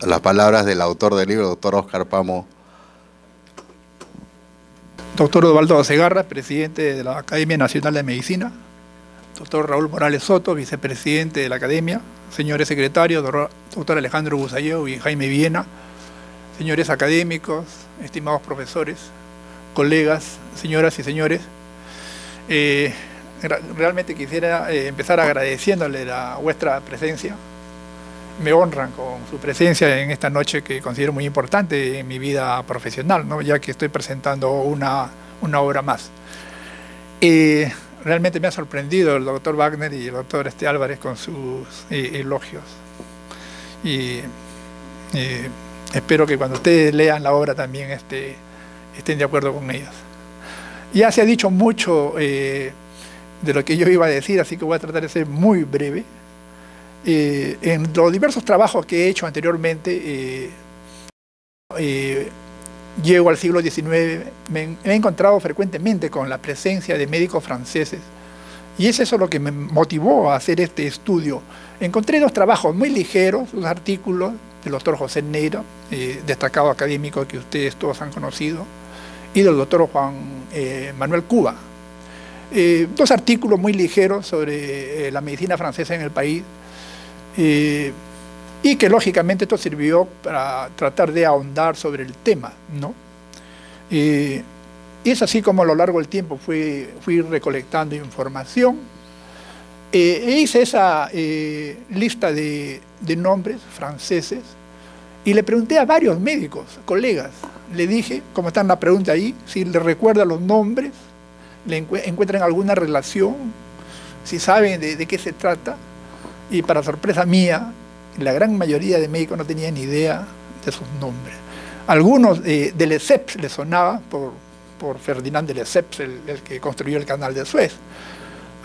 las palabras del autor del libro, doctor Óscar Pamo. Doctor Osvaldo Segarra, presidente de la Academia Nacional de Medicina. Doctor Raúl Morales Soto, vicepresidente de la Academia. Señores secretarios, doctor Alejandro Busalleo y Jaime Viena. Señores académicos, estimados profesores, colegas, señoras y señores. Realmente quisiera empezar agradeciéndole vuestra presencia. Me honran con su presencia en esta noche que considero muy importante en mi vida profesional, ¿no? Ya que estoy presentando una obra más. Realmente me ha sorprendido el doctor Wagner y el doctor Álvarez con sus elogios. Y espero que cuando ustedes lean la obra también estén de acuerdo con ellos. Ya se ha dicho mucho de lo que yo iba a decir, así que voy a tratar de ser muy breve. En los diversos trabajos que he hecho anteriormente, llego al siglo XIX, me he encontrado frecuentemente con la presencia de médicos franceses, y es eso lo que me motivó a hacer este estudio. Encontré dos trabajos muy ligeros, dos artículos del doctor José Neira, destacado académico que ustedes todos han conocido, y del doctor Juan Manuel Cuba. Dos artículos muy ligeros sobre la medicina francesa en el país, y que lógicamente esto sirvió para tratar de ahondar sobre el tema, ¿no? Y es así como a lo largo del tiempo fui recolectando información. Hice esa lista de nombres franceses y le pregunté a varios médicos, colegas. Le dije, como está en la pregunta ahí, si le recuerdan los nombres, le encuentran alguna relación, si saben de qué se trata. Y para sorpresa mía, la gran mayoría de médicos no tenían ni idea de sus nombres. Algunos de Lesseps les sonaba por Ferdinand de Lesseps, el que construyó el canal de Suez.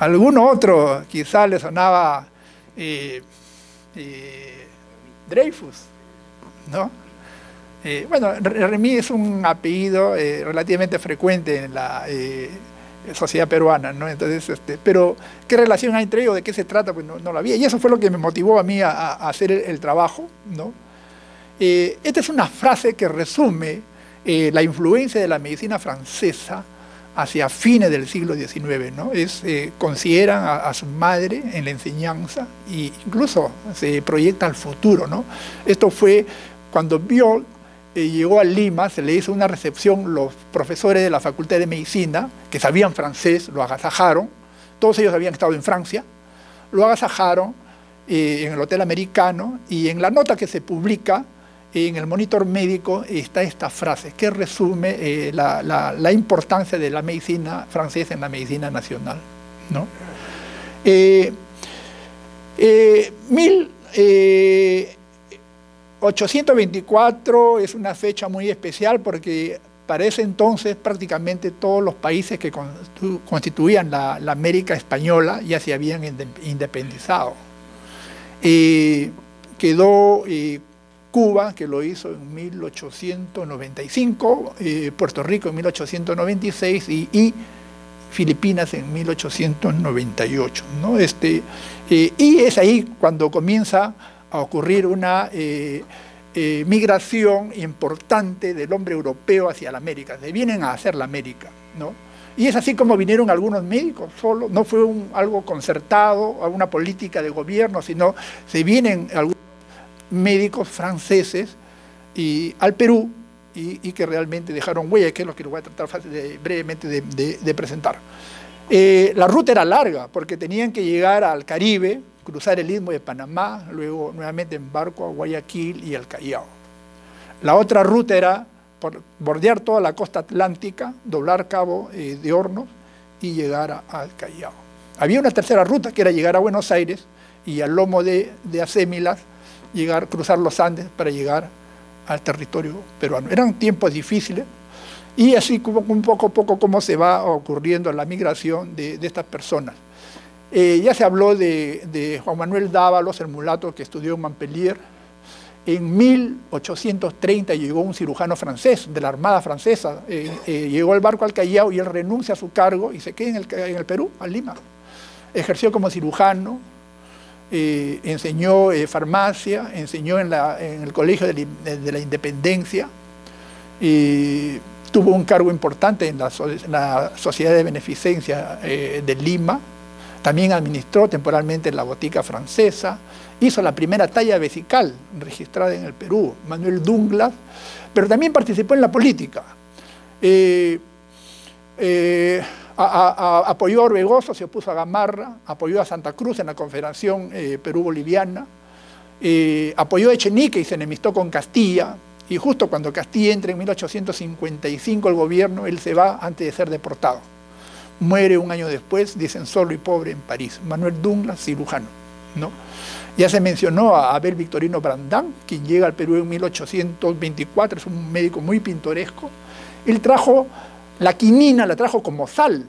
Alguno otro quizá le sonaba Dreyfus, ¿no? Bueno, Remy es un apellido relativamente frecuente en la sociedad peruana, ¿no? Entonces, pero ¿qué relación hay entre ellos? ¿De qué se trata? Pues no la había. Y eso fue lo que me motivó a mí a hacer el trabajo, ¿no? Esta es una frase que resume la influencia de la medicina francesa hacia fines del siglo XIX, ¿no? Consideran a su madre en la enseñanza e incluso se proyecta al futuro, ¿no? Esto fue cuando Biol llegó a Lima, se le hizo una recepción, los profesores de la Facultad de Medicina, que sabían francés, lo agasajaron, todos ellos habían estado en Francia, lo agasajaron en el Hotel Americano, y en la nota que se publica en el Monitor Médico está esta frase que resume la importancia de la medicina francesa en la medicina nacional, ¿no? 1824 es una fecha muy especial porque para ese entonces prácticamente todos los países que constituían la América española ya se habían independizado. Quedó Cuba, que lo hizo en 1895, Puerto Rico en 1896 y Filipinas en 1898, ¿no? Y es ahí cuando comienza a ocurrir una migración importante del hombre europeo hacia la América. Se vienen a hacer la América, ¿no? Y es así como vinieron algunos médicos, solo, no fue algo concertado, alguna política de gobierno, sino se vienen algunos médicos franceses al Perú y que realmente dejaron huella, que es lo que les voy a tratar brevemente de presentar. La ruta era larga porque tenían que llegar al Caribe, cruzar el Istmo de Panamá, luego nuevamente en barco a Guayaquil y al Callao. La otra ruta era bordear toda la costa atlántica, doblar Cabo de Hornos y llegar al Callao. Había una tercera ruta que era llegar a Buenos Aires y al lomo de Acémilas, cruzar los Andes para llegar al territorio peruano. Eran tiempos difíciles y así como un poco a poco cómo se va ocurriendo la migración de estas personas. Ya se habló de Juan Manuel Dávalos, el mulato que estudió en Montpellier. En 1830 llegó un cirujano francés de la Armada Francesa, llegó el barco al Callao y él renuncia a su cargo y se queda en el Perú, a Lima. Ejerció como cirujano, enseñó farmacia, enseñó en el Colegio de la Independencia, tuvo un cargo importante en la Sociedad de Beneficencia de Lima, también administró temporalmente la botica francesa, hizo la primera talla vesical registrada en el Perú, Manuel Douglas, pero también participó en la política. Apoyó a Orbegoso, se opuso a Gamarra, apoyó a Santa Cruz en la Confederación Perú-Boliviana, apoyó a Echenique y se enemistó con Castilla, y justo cuando Castilla entra en 1855 al gobierno, él se va antes de ser deportado. Muere un año después, dicen, solo y pobre en París. Manuel Douglas, cirujano, ¿no? Ya se mencionó a Abel Victorino Brandán, quien llega al Perú en 1824, es un médico muy pintoresco. Él trajo la quinina, la trajo como sal,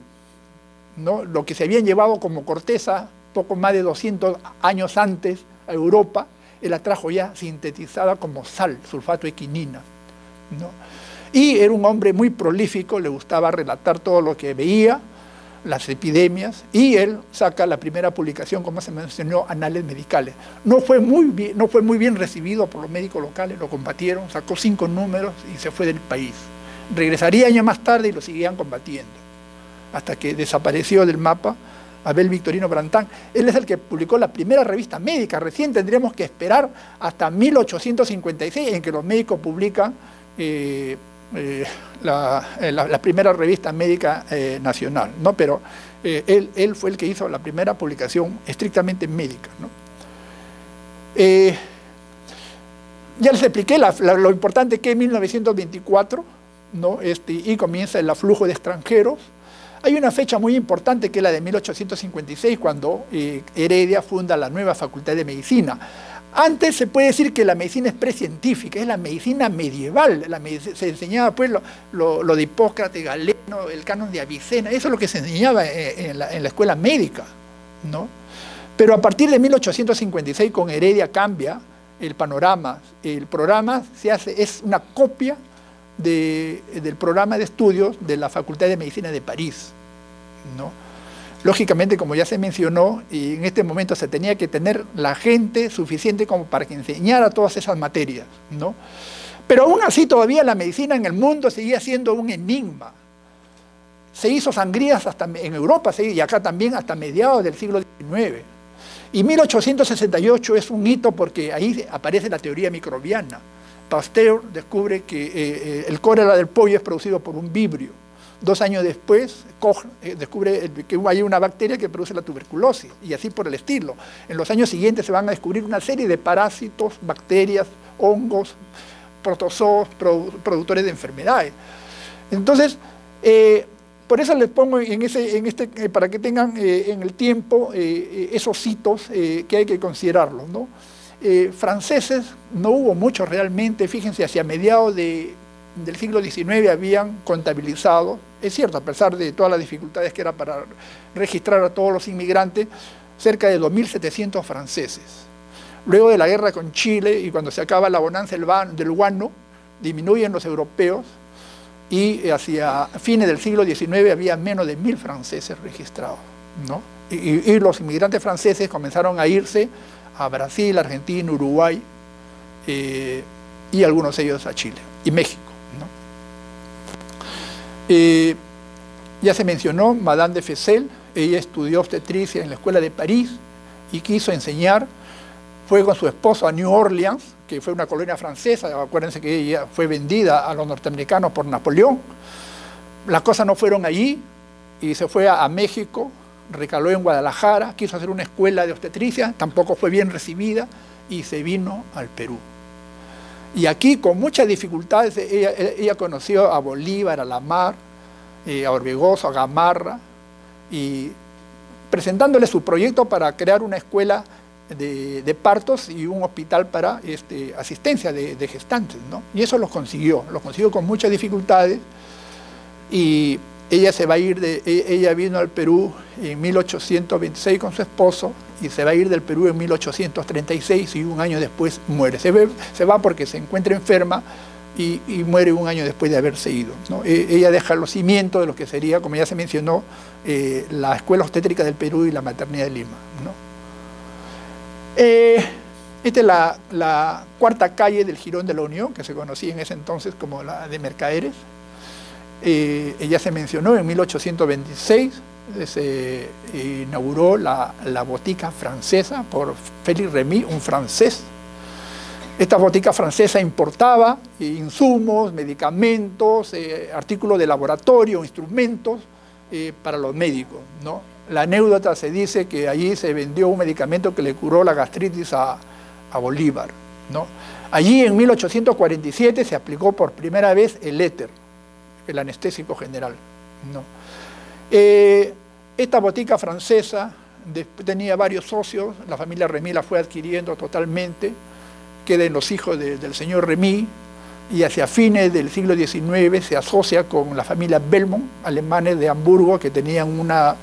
¿no? Lo que se habían llevado como corteza poco más de 200 años antes a Europa, él la trajo ya sintetizada como sal, sulfato de quinina, ¿no? Y era un hombre muy prolífico, le gustaba relatar todo lo que veía, las epidemias, y él saca la primera publicación, como se mencionó, Anales Medicales. No fue muy bien recibido por los médicos locales, lo combatieron, sacó 5 números y se fue del país. Regresaría años más tarde y lo seguían combatiendo, hasta que desapareció del mapa Abel Victorino Brandán. Él es el que publicó la primera revista médica. Recién tendríamos que esperar hasta 1856 en que los médicos publican la primera revista médica nacional, ¿no? Pero él fue el que hizo la primera publicación estrictamente médica, ¿no? Ya les expliqué lo importante que es 1924, ¿no? Y comienza el aflujo de extranjeros. Hay una fecha muy importante que es la de 1856, cuando Heredia funda la nueva Facultad de Medicina. Antes se puede decir que la medicina es precientífica, es la medicina medieval, se enseñaba pues lo de Hipócrates, Galeno, el canon de Avicena, eso es lo que se enseñaba en la escuela médica, ¿no? Pero a partir de 1856 con Heredia cambia el panorama, el programa es una copia del programa de estudios de la Facultad de Medicina de París, ¿no? Lógicamente, como ya se mencionó, y en este momento se tenía que tener la gente suficiente como para que enseñara todas esas materias, ¿no? Pero aún así todavía la medicina en el mundo seguía siendo un enigma. Se hizo sangrías hasta en Europa y acá también hasta mediados del siglo XIX. Y 1868 es un hito porque ahí aparece la teoría microbiana. Pasteur descubre que el cólera del pollo es producido por un vibrio. 2 años después, Koch descubre que hay una bacteria que produce la tuberculosis, y así por el estilo. En los años siguientes se van a descubrir una serie de parásitos, bacterias, hongos, protozoos, productores de enfermedades. Entonces, por eso les pongo para que tengan en el tiempo esos hitos que hay que considerarlos, ¿no? Franceses no hubo muchos realmente, fíjense, hacia mediados del siglo XIX habían contabilizado, es cierto, a pesar de todas las dificultades que era para registrar a todos los inmigrantes, cerca de 2.700 franceses. Luego de la guerra con Chile y cuando se acaba la bonanza del guano, disminuyen los europeos y hacia fines del siglo XIX había menos de 1.000 franceses registrados, ¿no? Y los inmigrantes franceses comenzaron a irse a Brasil, Argentina, Uruguay y algunos de ellos a Chile y México, ¿no? Ya se mencionó Madame de Fessel, ella estudió obstetricia en la Escuela de París y quiso enseñar, fue con su esposo a New Orleans, que fue una colonia francesa, acuérdense que ella fue vendida a los norteamericanos por Napoleón. Las cosas no fueron allí y se fue a México, recaló en Guadalajara, quiso hacer una escuela de obstetricia, tampoco fue bien recibida y se vino al Perú. Y aquí con muchas dificultades ella conoció a Bolívar, a Lamar, a Orbegoso, a Gamarra, y presentándole su proyecto para crear una escuela de partos y un hospital para asistencia de gestantes, ¿no? Y eso lo consiguió con muchas dificultades, y ella vino al Perú en 1826 con su esposo y se va a ir del Perú en 1836 y un año después muere. Se va porque se encuentra enferma y muere un año después de haberse ido, ¿no? Ella deja los cimientos de lo que sería, como ya se mencionó, la Escuela Obstétrica del Perú y la Maternidad de Lima, ¿no? Esta es la cuarta calle del Jirón de la Unión, que se conocía en ese entonces como la de Mercaderes. Ella se mencionó en 1826, se inauguró la botica francesa por Félix Remy, un francés. Esta botica francesa importaba insumos, medicamentos, artículos de laboratorio, instrumentos para los médicos, ¿no? La anécdota se dice que allí se vendió un medicamento que le curó la gastritis a Bolívar, ¿no? Allí en 1847 se aplicó por primera vez el éter, el anestésico general, ¿no? Esta botica francesa tenía varios socios, la familia Remy la fue adquiriendo totalmente, quedan los hijos del señor Remy, y hacia fines del siglo XIX se asocia con la familia Belmont, alemanes de Hamburgo, que tenían una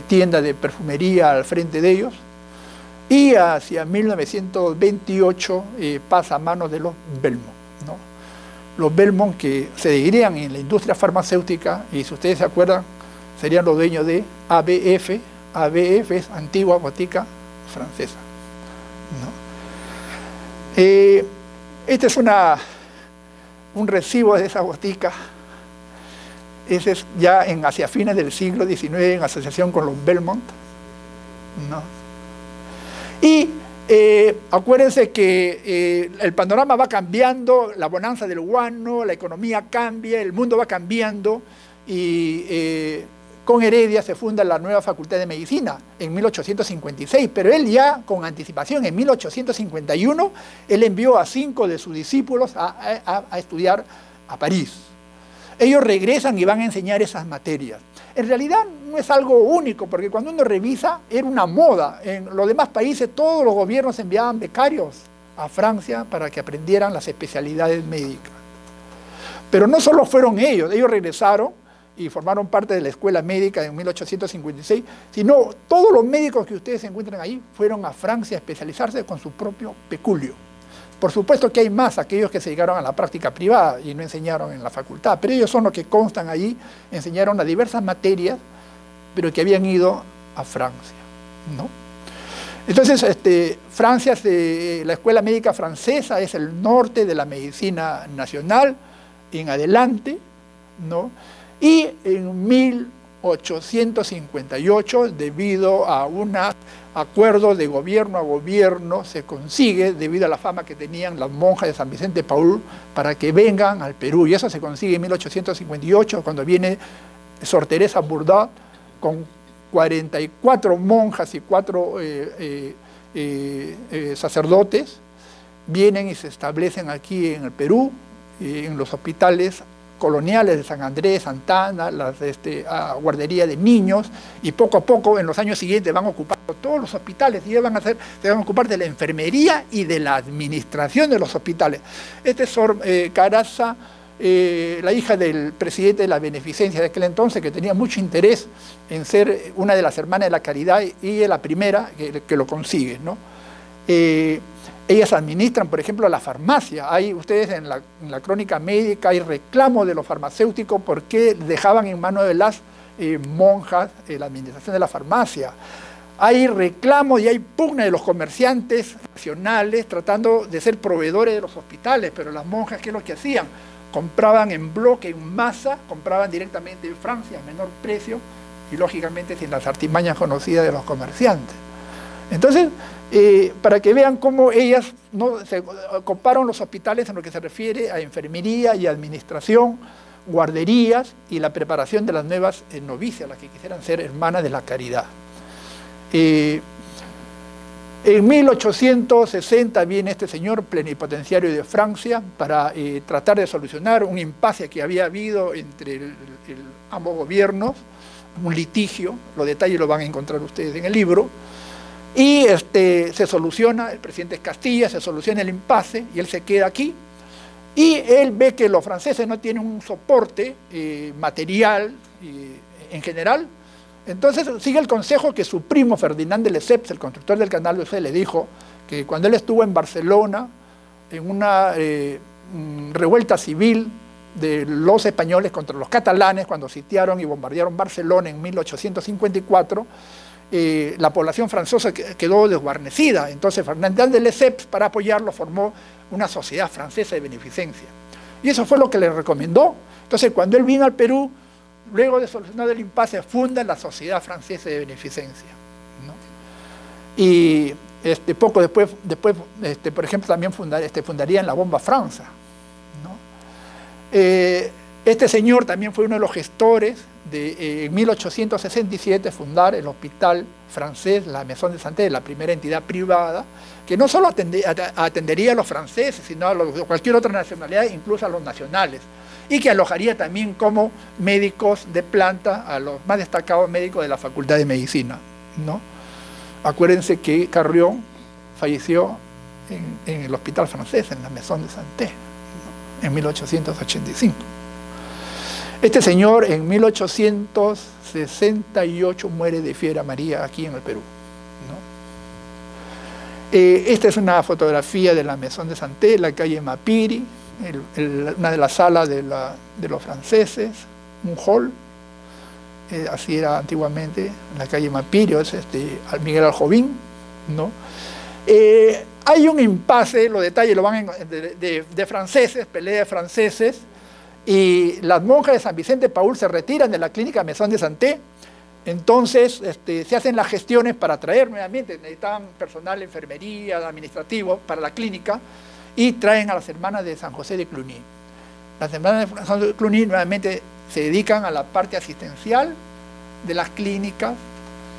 tienda de perfumería al frente de ellos, y hacia 1928 pasa a manos de los Belmont, ¿no? Los Belmont, que se dividían en la industria farmacéutica, y si ustedes se acuerdan, serían los dueños de ABF. ABF es Antigua Botica Francesa, ¿no? Este es un recibo de esa botica. Ese es ya hacia fines del siglo XIX en asociación con los Belmont, ¿no? Y acuérdense que el panorama va cambiando, la bonanza del guano, la economía cambia, el mundo va cambiando, y con Heredia se funda la nueva Facultad de Medicina en 1856, pero él ya con anticipación, en 1851, él envió a 5 de sus discípulos a estudiar a París. Ellos regresan y van a enseñar esas materias. En realidad no es algo único, porque cuando uno revisa, era una moda. En los demás países todos los gobiernos enviaban becarios a Francia para que aprendieran las especialidades médicas. Pero no solo fueron ellos regresaron y formaron parte de la escuela médica en 1856, sino todos los médicos que ustedes encuentran ahí fueron a Francia a especializarse con su propio peculio. Por supuesto que hay más, aquellos que se dedicaron a la práctica privada y no enseñaron en la facultad, pero ellos son los que constan allí, enseñaron a diversas materias, pero que habían ido a Francia, ¿no? Entonces, Francia, la escuela médica francesa es el norte de la medicina nacional en adelante, ¿no? Y en 1858, debido a un acuerdo de gobierno a gobierno, se consigue, debido a la fama que tenían las monjas de San Vicente de Paúl, para que vengan al Perú. Y eso se consigue en 1858, cuando viene Sor Teresa Burdat, con 44 monjas y 4 sacerdotes, vienen y se establecen aquí en el Perú, en los hospitales coloniales de San Andrés, Santa Ana, la guardería de niños, y poco a poco en los años siguientes van ocupando todos los hospitales y se van a ocupar de la enfermería y de la administración de los hospitales. Es Sor Caraza, la hija del presidente de la Beneficencia de aquel entonces, que tenía mucho interés en ser una de las hermanas de la caridad, y es la primera que lo consigue, ¿no? Ellas administran, por ejemplo, la farmacia. Ustedes en la crónica médica hay reclamo de los farmacéuticos porque dejaban en manos de las monjas la administración de la farmacia. Hay reclamos y hay pugna de los comerciantes nacionales tratando de ser proveedores de los hospitales, pero las monjas, ¿qué es lo que hacían? Compraban en bloque, en masa, compraban directamente en Francia a menor precio y lógicamente sin las artimañas conocidas de los comerciantes. Entonces, para que vean cómo ellas no se ocuparon los hospitales en lo que se refiere a enfermería y administración, guarderías y la preparación de las nuevas novicias, las que quisieran ser hermanas de la caridad. En 1860 viene este señor plenipotenciario de Francia para tratar de solucionar un impasse que había habido entre ambos gobiernos, un litigio, los detalles los van a encontrar ustedes en el libro. Y se soluciona, el presidente Castilla, se soluciona el impasse y él se queda aquí. Y él ve que los franceses no tienen un soporte material en general. Entonces sigue el consejo que su primo Ferdinand de Lesseps, el constructor del canal de Suez, le dijo que cuando él estuvo en Barcelona, en una revuelta civil de los españoles contra los catalanes, cuando sitiaron y bombardearon Barcelona en 1854, la población francesa quedó desguarnecida. Entonces Fernand de Lesseps, para apoyarlo, formó una sociedad francesa de beneficencia. Y eso fue lo que le recomendó. Entonces, cuando él vino al Perú, luego de solucionar el impasse, funda la Sociedad Francesa de Beneficencia, ¿no? Y poco después por ejemplo, también fundaría en la Bomba Franza, ¿no? Este señor también fue uno de los gestores de, en 1867, fundar el Hospital Francés, la Maison de Santé, la primera entidad privada, que no solo atendería a los franceses, sino a cualquier otra nacionalidad, incluso a los nacionales, y que alojaría también como médicos de planta a los más destacados médicos de la Facultad de Medicina, ¿no? Acuérdense que Carrión falleció en el Hospital Francés, en la Maison de Santé, ¿no? En 1885. Este señor en 1868 muere de fiebre amarilla aquí en el Perú, ¿no? Esta es una fotografía de la Maison de Santé, la calle Mapiri, una de las salas de los franceses, un hall, así era antiguamente, en la calle Mapiri, es Miguel Aljovín, ¿no? Hay un impasse, los detalles lo van de franceses, pelea de franceses, y las monjas de San Vicente Paúl se retiran de la clínica Maison de Santé. Entonces se hacen las gestiones para traer nuevamente, necesitaban personal de enfermería, administrativo para la clínica, y traen a las hermanas de San José de Cluny. Las hermanas de San José de Cluny nuevamente se dedican a la parte asistencial de las clínicas,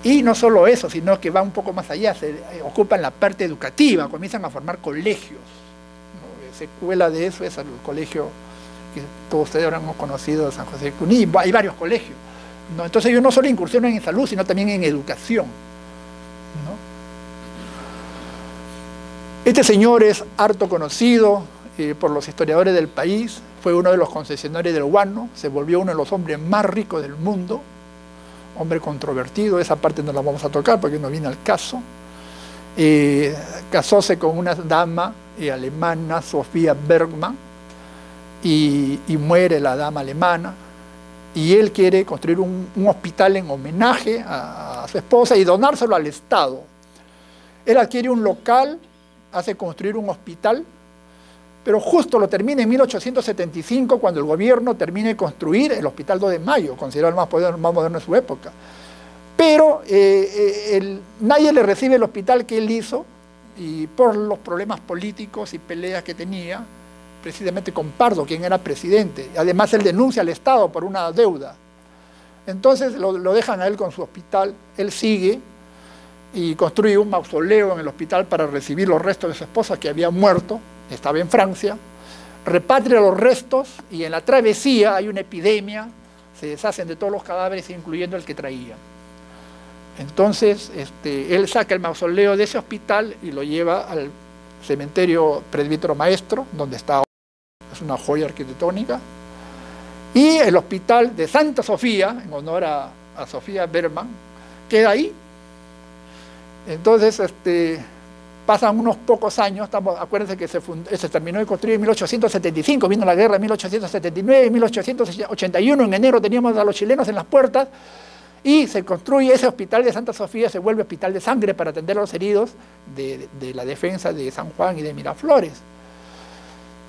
y no solo eso, sino que va un poco más allá, se ocupan la parte educativa, comienzan a formar colegios, ¿no? Secuela de eso es el colegio que todos ustedes habrán conocido de San José de Cluny. Hay varios colegios, ¿no? Entonces ellos no solo incursionan en salud, sino también en educación, ¿no? Este señor es harto conocido por los historiadores del país, fue uno de los concesionarios del guano, se volvió uno de los hombres más ricos del mundo, hombre controvertido, esa parte no la vamos a tocar porque no viene al caso. Casóse con una dama alemana, Sofía Bergmann, y muere la dama alemana, y él quiere construir un hospital en homenaje a su esposa y donárselo al Estado. Él adquiere un local, hace construir un hospital, pero justo lo termina en 1875, cuando el gobierno termina de construir el Hospital 2 de Mayo, considerado el más moderno de su época. Pero nadie le recibe el hospital que él hizo, y por los problemas políticos y peleas que tenía, precisamente con Pardo, quien era presidente. Además, él denuncia al Estado por una deuda. Entonces lo dejan a él con su hospital, él sigue y construye un mausoleo en el hospital para recibir los restos de su esposa, que había muerto, estaba en Francia, repatria los restos, y en la travesía hay una epidemia, se deshacen de todos los cadáveres, incluyendo el que traía. Entonces él saca el mausoleo de ese hospital y lo lleva al cementerio Presbítero Maestro, donde está, es una joya arquitectónica, y el hospital de Santa Sofía, en honor a Sofía Bergmann, queda ahí. Entonces pasan unos pocos años, acuérdense que se terminó de construir en 1875, vino la guerra en 1879, en 1881, en enero teníamos a los chilenos en las puertas, y se construye ese hospital de Santa Sofía, se vuelve hospital de sangre para atender a los heridos de la defensa de San Juan y de Miraflores.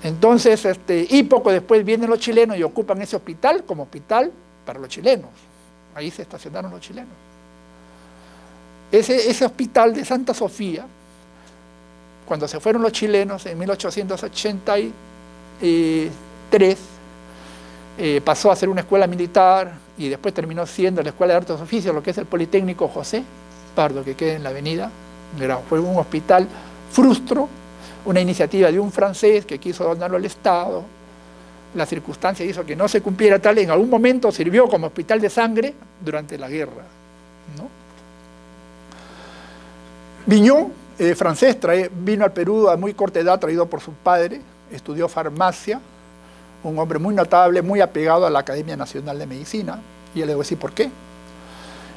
Entonces, y poco después vienen los chilenos y ocupan ese hospital como hospital para los chilenos. Ahí se estacionaron los chilenos. Ese hospital de Santa Sofía, cuando se fueron los chilenos en 1883, pasó a ser una escuela militar y después terminó siendo la Escuela de Artes y Oficios, lo que es el Politécnico José Pardo, que queda en la avenida. Fue un hospital frustro, una iniciativa de un francés que quiso donarlo al Estado. La circunstancia hizo que no se cumpliera tal, en algún momento sirvió como hospital de sangre durante la guerra, ¿no? Vignon, francés, vino al Perú a muy corta edad, traído por su padre, estudió farmacia, un hombre muy notable, muy apegado a la Academia Nacional de Medicina, y ya le voy a decir por qué.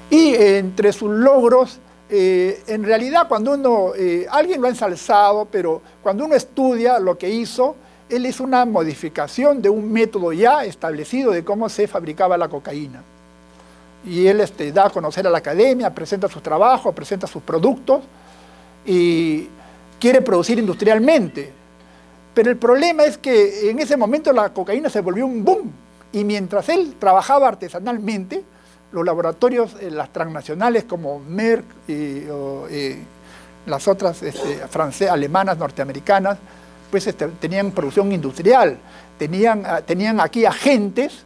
Y entre sus logros, en realidad cuando uno, alguien lo ha ensalzado, pero cuando uno estudia lo que hizo, él hizo una modificación de un método ya establecido de cómo se fabricaba la cocaína. Y él da a conocer a la academia, presenta sus trabajos, presenta sus productos y quiere producir industrialmente. Pero el problema es que en ese momento la cocaína se volvió un boom. Y mientras él trabajaba artesanalmente, los laboratorios, las transnacionales como Merck y las otras alemanas, norteamericanas, pues tenían producción industrial. Tenían aquí agentes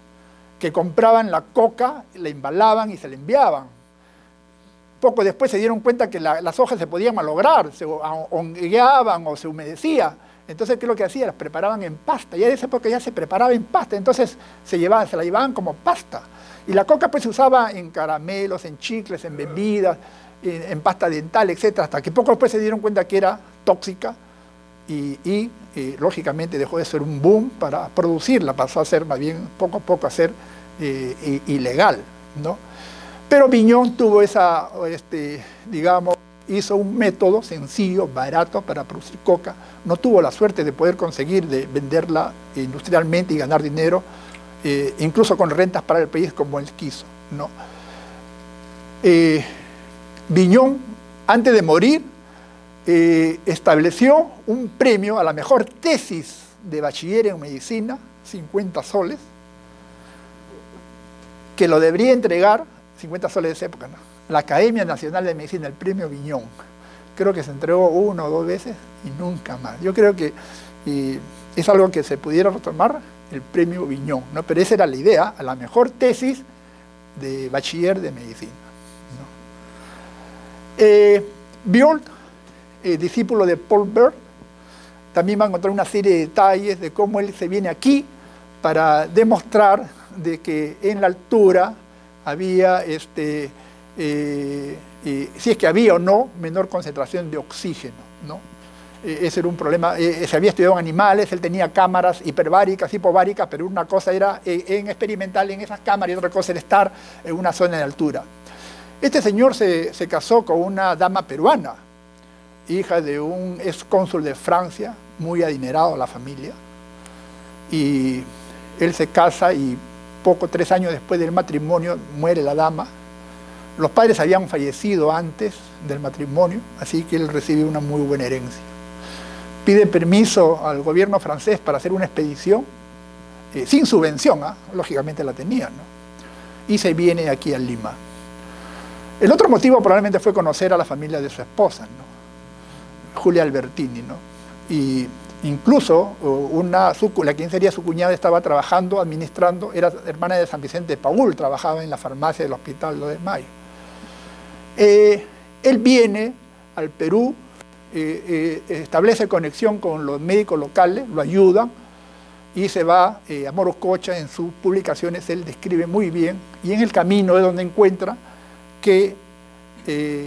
que compraban la coca, la embalaban y se la enviaban. Poco después se dieron cuenta que las hojas se podían malograr, se hongueaban o se humedecía. Entonces, ¿qué es lo que hacían? Las preparaban en pasta. Ya de esa época ya se preparaba en pasta. Entonces, se la llevaban como pasta. Y la coca pues se usaba en caramelos, en chicles, en bebidas, en pasta dental, etc. Hasta que poco después se dieron cuenta que era tóxica y lógicamente dejó de ser un boom para producirla. Pasó a ser más bien poco a poco a ser ilegal, ¿no? Pero Vignon tuvo esa, digamos, hizo un método sencillo, barato para producir coca. No tuvo la suerte de poder conseguir de venderla industrialmente y ganar dinero, incluso con rentas para el país como él quiso, ¿no? Vignon, antes de morir, estableció un premio a la mejor tesis de bachiller en medicina, 50 soles, que lo debería entregar, 50 soles de esa época, ¿no?, la Academia Nacional de Medicina, el premio Vignon. Creo que se entregó 1 o 2 veces y nunca más. Yo creo que es algo que se pudiera retomar, el premio Vignon, ¿no? Pero esa era la idea, a la mejor tesis de bachiller de medicina, ¿no? Biot, discípulo de Paul Bert, también va a encontrar una serie de detalles de cómo él se viene aquí para demostrar de que en la altura había si es que había o no menor concentración de oxígeno, ¿no? Ese era un problema. Se había estudiado en animales, él tenía cámaras hiperbáricas, hipováricas, pero una cosa era en experimental en esas cámaras y otra cosa era estar en una zona de altura. Este señor se casó con una dama peruana, hija de un excónsul de Francia, muy adinerado la familia, y él se casa y 3 años después del matrimonio muere la dama. Los padres habían fallecido antes del matrimonio, así que él recibe una muy buena herencia. Pide permiso al gobierno francés para hacer una expedición, sin subvención, lógicamente la tenía, ¿no? Y se viene aquí a Lima. El otro motivo probablemente fue conocer a la familia de su esposa, ¿no?, Julia Albertini, ¿no? Y incluso la quien sería su cuñada estaba trabajando, administrando, era hermana de San Vicente de Paúl, trabajaba en la farmacia del Hospital 2 de Mayo. Él viene al Perú, establece conexión con los médicos locales, lo ayudan, y se va a Morococha. En sus publicaciones él describe muy bien, y en el camino es donde encuentra que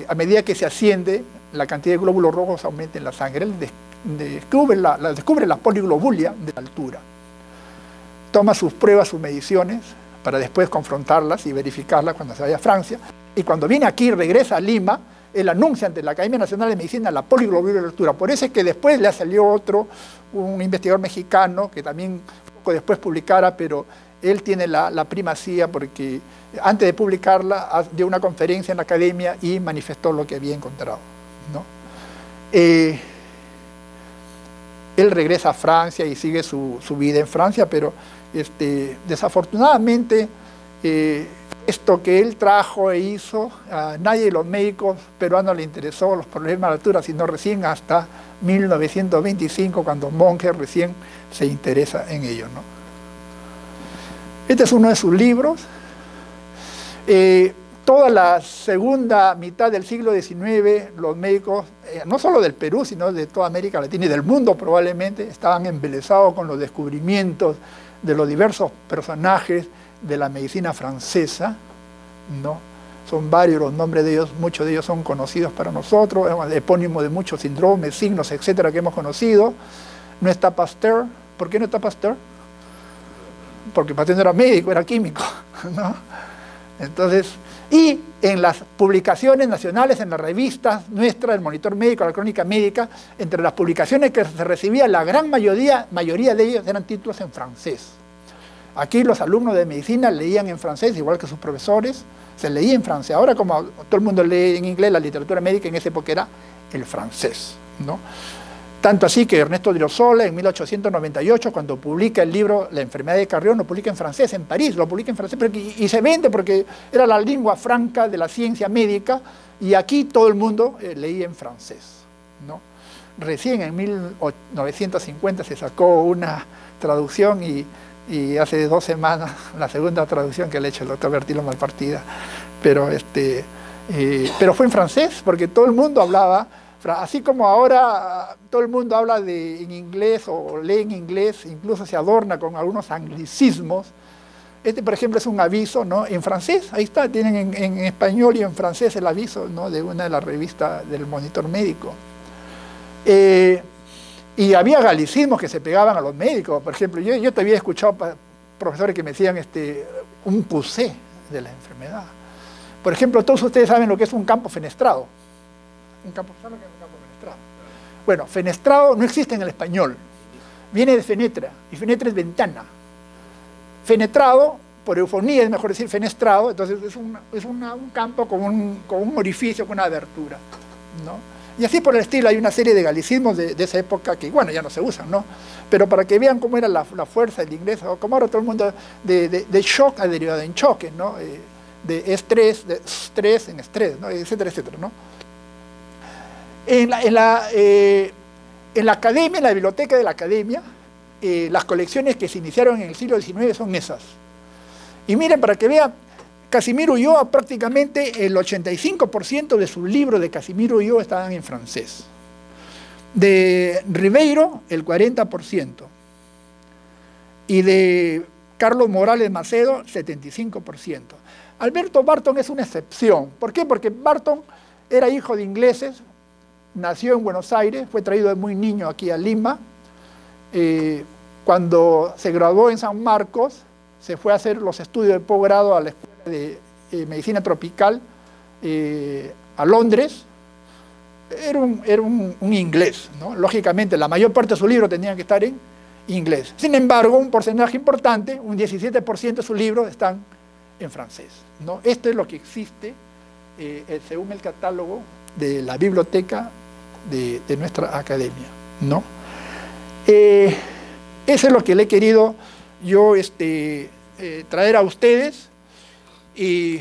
a medida que se asciende, la cantidad de glóbulos rojos aumenta en la sangre. Él descubre la poliglobulia de la altura. Toma sus pruebas, sus mediciones, para después confrontarlas y verificarlas cuando se vaya a Francia. Y cuando viene aquí, regresa a Lima, él anuncia ante la Academia Nacional de Medicina la poliglobulia de la altura. Por eso es que después le salió un investigador mexicano, que también poco después publicara, pero él tiene la primacía porque antes de publicarla dio una conferencia en la Academia y manifestó lo que había encontrado, ¿no? Él regresa a Francia y sigue su vida en Francia, pero desafortunadamente esto que él trajo e hizo, a nadie de los médicos peruanos le interesó los problemas de la altura, sino recién hasta 1925, cuando Monge recién se interesa en ello, ¿no? Este es uno de sus libros. Toda la segunda mitad del siglo XIX, los médicos, no solo del Perú, sino de toda América Latina y del mundo probablemente, estaban embelesados con los descubrimientos de los diversos personajes de la medicina francesa, ¿no? Son varios los nombres de ellos, muchos de ellos son conocidos para nosotros, epónimos de muchos síndromes, signos, etcétera, que hemos conocido. No está Pasteur. ¿Por qué no está Pasteur? Porque Pasteur no era médico, era químico, ¿no? Entonces, y en las publicaciones nacionales, en las revistas nuestras, el Monitor Médico, la Crónica Médica, entre las publicaciones que se recibía, la gran mayoría de ellos eran títulos en francés. Aquí los alumnos de medicina leían en francés, igual que sus profesores, se leía en francés. Ahora, como todo el mundo lee en inglés, la literatura médica en esa época era el francés, ¿no? Tanto así que Ernesto Driosola, en 1898, cuando publica el libro La enfermedad de Carrión, lo publica en francés, en París, lo publica en francés, y se vende porque era la lengua franca de la ciencia médica, y aquí todo el mundo leía en francés, ¿no? Recién en 1950 se sacó una traducción y hace 2 semanas la segunda traducción que le ha hecho el doctor Bertilo Malpartida, pero fue en francés porque todo el mundo hablaba, así como ahora todo el mundo habla en inglés o lee en inglés, incluso se adorna con algunos anglicismos. Por ejemplo, es un aviso, ¿no? En francés, ahí está, tienen en español y en francés el aviso, ¿no? De una de las revistas del Monitor Médico. Y había galicismos que se pegaban a los médicos. Por ejemplo, yo te había escuchado profesores que me decían un pusé de la enfermedad. Por ejemplo, todos ustedes saben lo que es un campo fenestrado. ¿Saben lo que es un campo fenestrado? Bueno, fenestrado no existe en el español. Viene de fenetra, y fenetra es ventana. Fenetrado, por eufonía es mejor decir fenestrado, entonces es un campo con un orificio, con una abertura, ¿no? Y así por el estilo, hay una serie de galicismos de esa época que, bueno, ya no se usan, ¿no? Pero para que vean cómo era la fuerza del inglés, o como ahora todo el mundo, de shock ha derivado en choque, ¿no? De estrés en estrés, ¿no? Etcétera, etcétera, ¿no? En la academia, en la biblioteca de la academia, las colecciones que se iniciaron en el siglo XIX son esas. Y miren, para que vean, Casimiro Ulloa, prácticamente el 85% de sus libros de Casimiro Ulloa estaban en francés. De Ribeiro, el 40%. Y de Carlos Morales Macedo, 75%. Alberto Barton es una excepción. ¿Por qué? Porque Barton era hijo de ingleses, nació en Buenos Aires, fue traído de muy niño aquí a Lima. Cuando se graduó en San Marcos, se fue a hacer los estudios de posgrado a la Escuela de Medicina Tropical a Londres. Era un inglés, ¿no? Lógicamente, la mayor parte de sus libros tenían que estar en inglés. Sin embargo, un porcentaje importante, un 17% de sus libros están en francés, ¿no? Esto es lo que existe según el catálogo de la biblioteca de nuestra academia, ¿no? Eso es lo que le he querido yo traer a ustedes, y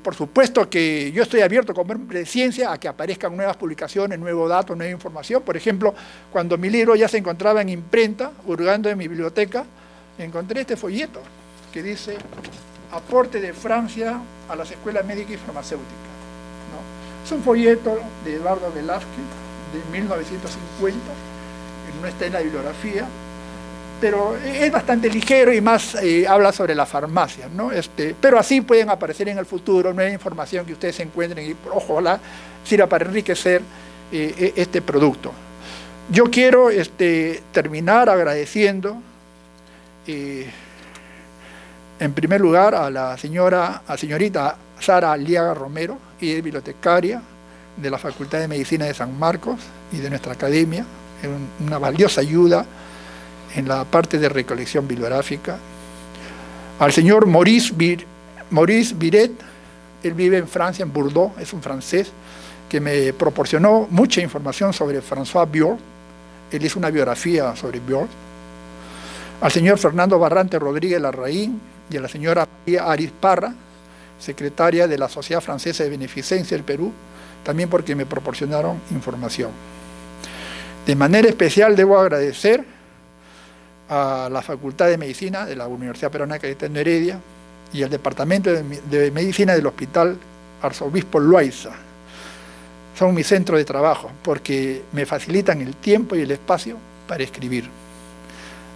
por supuesto que yo estoy abierto como hombre de ciencia a que aparezcan nuevas publicaciones, nuevos datos, nueva información. Por ejemplo, cuando mi libro ya se encontraba en imprenta, hurgando en mi biblioteca, encontré este folleto que dice Aporte de Francia a las escuelas médicas y farmacéuticas, ¿no? Es un folleto de Eduardo Velázquez de 1950, no está en la bibliografía, pero es bastante ligero y más habla sobre la farmacia, ¿no? Pero así pueden aparecer en el futuro nueva información que ustedes encuentren y ojalá sirva para enriquecer este producto. Yo quiero terminar agradeciendo en primer lugar a la señorita Sara Aliaga Romero, y es bibliotecaria de la Facultad de Medicina de San Marcos y de nuestra academia, es una valiosa ayuda en la parte de recolección bibliográfica. Al señor Maurice Viret, él vive en Francia, en Bordeaux, es un francés, que me proporcionó mucha información sobre François Biot. Él hizo una biografía sobre Biot. Al señor Fernando Barrante Rodríguez Larraín y a la señora María Aris Parra, secretaria de la Sociedad Francesa de Beneficencia del Perú, también porque me proporcionaron información. De manera especial debo agradecer a la Facultad de Medicina de la Universidad Peruana Cayetano Heredia y al Departamento de Medicina del Hospital Arzobispo Loaiza. Son mi centro de trabajo porque me facilitan el tiempo y el espacio para escribir.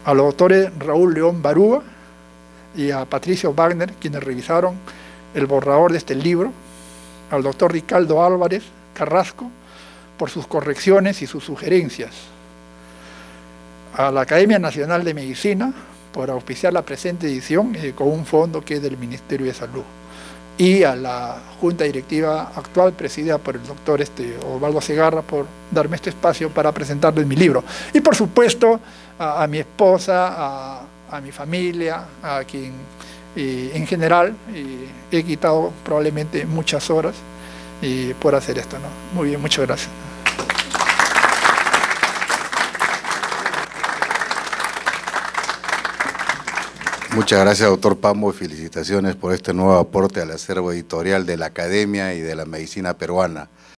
A los doctores Raúl León Barúa y a Patricio Wagner, quienes revisaron el borrador de este libro, al doctor Ricardo Álvarez Carrasco, por sus correcciones y sus sugerencias, a la Academia Nacional de Medicina por auspiciar la presente edición con un fondo que es del Ministerio de Salud, y a la Junta Directiva actual presidida por el doctor Osvaldo Segarra por darme este espacio para presentarles mi libro. Y por supuesto a mi esposa, a mi familia, a quien en general he quitado probablemente muchas horas por hacer esto, ¿no? Muy bien, muchas gracias. Muchas gracias, doctor Pamo, y felicitaciones por este nuevo aporte al acervo editorial de la Academia y de la Medicina Peruana.